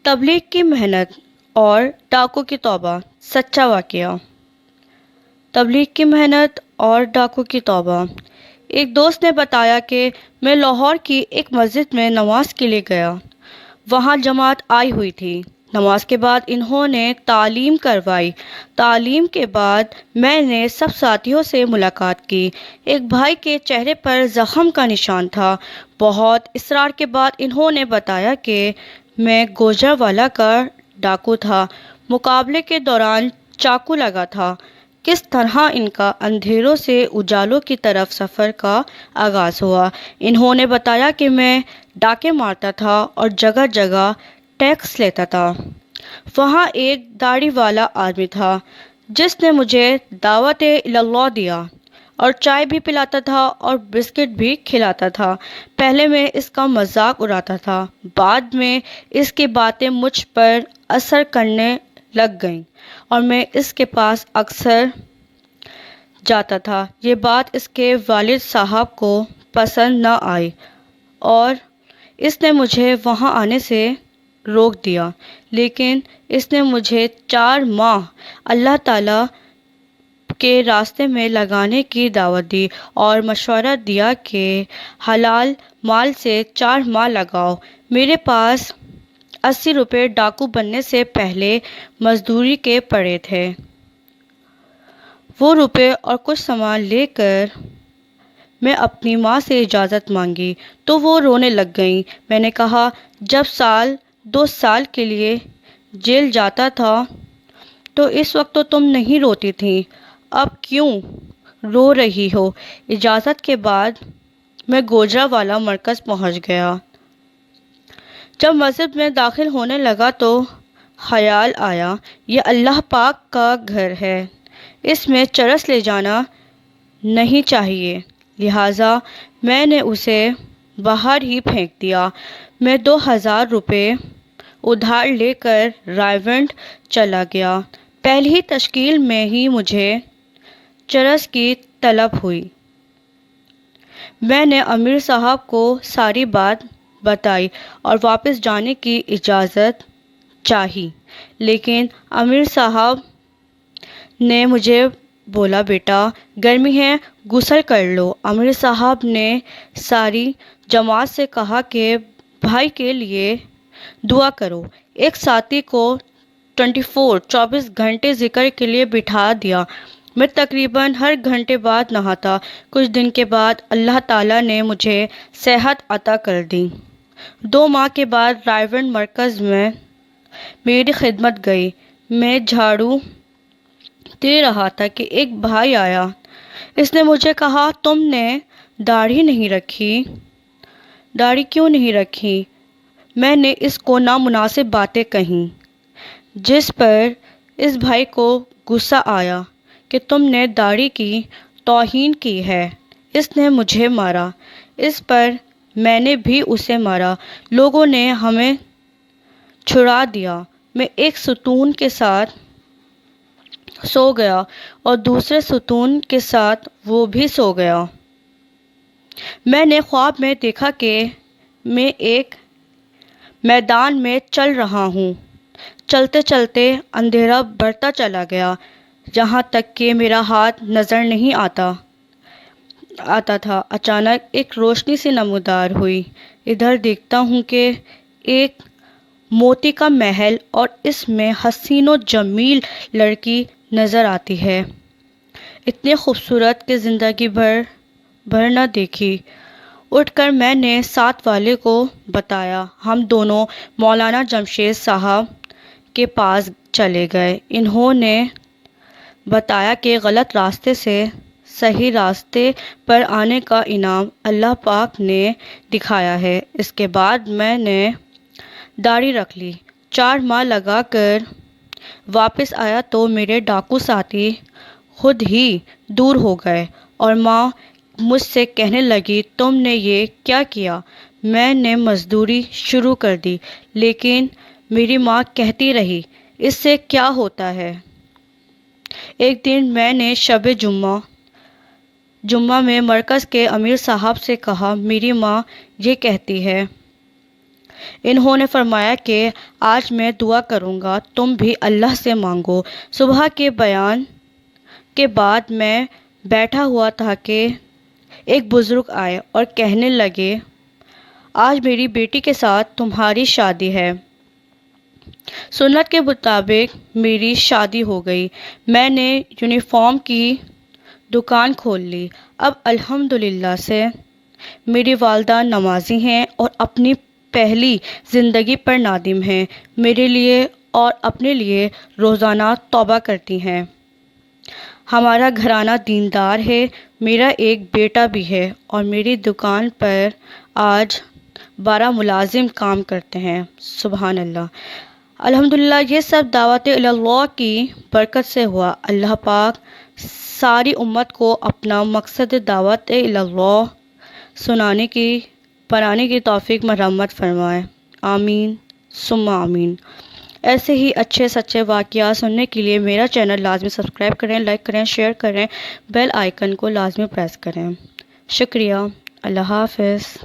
تبلیغ کی محنت اور ڈاکو کی توبہ۔ سچا واقعہ۔ تبلیغ کی محنت اور ڈاکو کی توبہ۔ ایک دوست نے بتایا کہ میں لاہور کی ایک مسجد میں نماز کے لیے گیا۔ وہاں جماعت آئی ہوئی تھی۔ نماز کے بعد انہوں نے تعلیم کروائی۔ تعلیم کے بعد میں نے سب ساتھیوں سے ملاقات کی۔ ایک بھائی کے چہرے پر زخم کا نشان تھا۔ بہت اصرار کے بعد انہوں نے بتایا کہ میں گوجرانوالہ کا ڈاکو تھا۔ مقابلے کے دوران چاقو لگا تھا۔ کس طرح ان کا اندھیروں سے اجالوں کی طرف سفر کا آغاز ہوا۔ انہوں نے بتایا کہ میں ڈاکے مارتا تھا اور جگہ جگہ ٹیکس لیتا تھا۔ وہاں ایک داڑھی والا آدمی تھا جس نے مجھے دعوت اللہ دیا اور چائے بھی پلاتا تھا اور بسکٹ بھی کھلاتا تھا۔ پہلے میں اس کا مذاق اڑاتا تھا، بعد میں اس کی باتیں مجھ پر اثر کرنے لگ گئیں اور میں اس کے پاس اکثر جاتا تھا۔ یہ بات اس کے والد صاحب کو پسند نہ آئی اور اس نے مجھے وہاں آنے سے روک دیا، لیکن اس نے مجھے 4 ماہ اللہ تعالیٰ کے راستے میں لگانے کی دعوت دی اور مشورہ دیا کہ حلال مال سے 4 ماہ لگاؤ۔ میرے پاس 80 روپے ڈاکو بننے سے پہلے مزدوری کے پڑے تھے۔ وہ روپے اور کچھ سامان لے کر میں اپنی ماں سے اجازت مانگی تو وہ رونے لگ گئیں۔ میں نے کہا، جب 2 سال کے لیے جیل جاتا تھا تو اس وقت تو تم نہیں روتی تھیں، اب کیوں رو رہی ہو؟ اجازت کے بعد میں گوجرانوالہ مرکز پہنچ گیا۔ جب مسجد میں داخل ہونے لگا تو خیال آیا، یہ اللہ پاک کا گھر ہے، اس میں چرس لے جانا نہیں چاہیے، لہٰذا میں نے اسے باہر ہی پھینک دیا۔ میں 2000 روپے ادھار لے کر رائیگڑھ چلا گیا۔ پہلی تشکیل میں ہی مجھے چرس کی طلب ہوئی۔ میں نے امیر صاحب کو ساری بات بتائی اور واپس جانے کی اجازت چاہی، لیکن امیر صاحب نے مجھے بولا، بیٹا گرمی ہے، غسل کر لو۔ امیر صاحب نے ساری جماعت سے کہا کہ بھائی کے لیے دعا کرو۔ ایک ساتھی کو 24 گھنٹے ذکر کے لیے بٹھا دیا۔ میں تقریباً ہر گھنٹے بعد نہاتا۔ کچھ دن کے بعد اللہ تعالیٰ نے مجھے صحت عطا کر دی۔ 2 ماہ کے بعد رائیگڑھ مرکز میں میری خدمت گئی۔ میں جھاڑو دے رہا تھا کہ ایک بھائی آیا۔ اس نے مجھے کہا، تم نے داڑھی نہیں رکھی؟ داڑھی کیوں نہیں رکھی؟ میں نے اس کو نامناسب باتیں کہیں، جس پر اس بھائی کو غصہ آیا کہ تم نے داڑھی کی توہین کی ہے۔ اس نے مجھے مارا۔ اس پر میں نے بھی اسے مارا۔ لوگوں نے ہمیں چھڑا دیا۔ میں ایک ستون کے ساتھ سو گیا اور دوسرے ستون کے ساتھ وہ بھی سو گیا۔ میں نے خواب میں دیکھا کہ میں ایک میدان میں چل رہا ہوں۔ چلتے چلتے اندھیرا بڑھتا چلا گیا، یہاں تک کہ میرا ہاتھ نظر نہیں آتا تھا۔ اچانک ایک روشنی سی نمودار ہوئی۔ ادھر دیکھتا ہوں کہ ایک موتی کا محل اور اس میں حسین و جمیل لڑکی نظر آتی ہے، اتنی خوبصورت کہ زندگی بھر نہ دیکھی۔ اٹھ کر میں نے ساتھ والے کو بتایا۔ ہم دونوں مولانا جمشید صاحب کے پاس چلے گئے۔ انہوں نے بتایا کہ غلط راستے سے صحیح راستے پر آنے کا انعام اللہ پاک نے دکھایا ہے۔ اس کے بعد میں نے داڑھی رکھ لی۔ 4 ماہ لگا کر واپس آیا تو میرے ڈاکو ساتھی خود ہی دور ہو گئے اور ماں مجھ سے کہنے لگی، تم نے یہ کیا کیا؟ میں نے مزدوری شروع کر دی، لیکن میری ماں کہتی رہی، اس سے کیا ہوتا ہے؟ ایک دن میں نے شب جمعہ میں مرکز کے امیر صاحب سے کہا، میری ماں یہ کہتی ہے انہوں نے فرمایا کہ آج میں دعا کروں گا، تم بھی اللہ سے مانگو۔ صبح کے بیان کے بعد میں بیٹھا ہوا تھا کہ ایک بزرگ آئے اور کہنے لگے، آج میری بیٹی کے ساتھ تمہاری شادی ہے۔ سنت کے مطابق میری شادی ہو گئی۔ میں نے یونیفارم کی دکان کھول لی۔ اب الحمدللہ سے میری والدہ نمازی ہیں اور اپنی پہلی زندگی پر نادم ہیں۔ میرے لیے اور اپنے لیے روزانہ توبہ کرتی ہیں۔ ہمارا گھرانہ دیندار ہے۔ میرا ایک بیٹا بھی ہے اور میری دکان پر آج 12 ملازم کام کرتے ہیں۔ سبحان اللہ۔ الحمدللہ یہ سب دعوت اللہ کی برکت سے ہوا۔ اللہ پاک ساری امت کو اپنا مقصد دعوت اللہ سنانے کی بنانے کی توفیق مرحمت فرمائے۔ آمین ثم آمین۔ ایسے ہی اچھے سچے واقعات سننے کے لیے میرا چینل لازمی سبسکرائب کریں، لائک کریں، شیئر کریں، بیل آئیکن کو لازمی پریس کریں۔ شکریہ۔ اللہ حافظ۔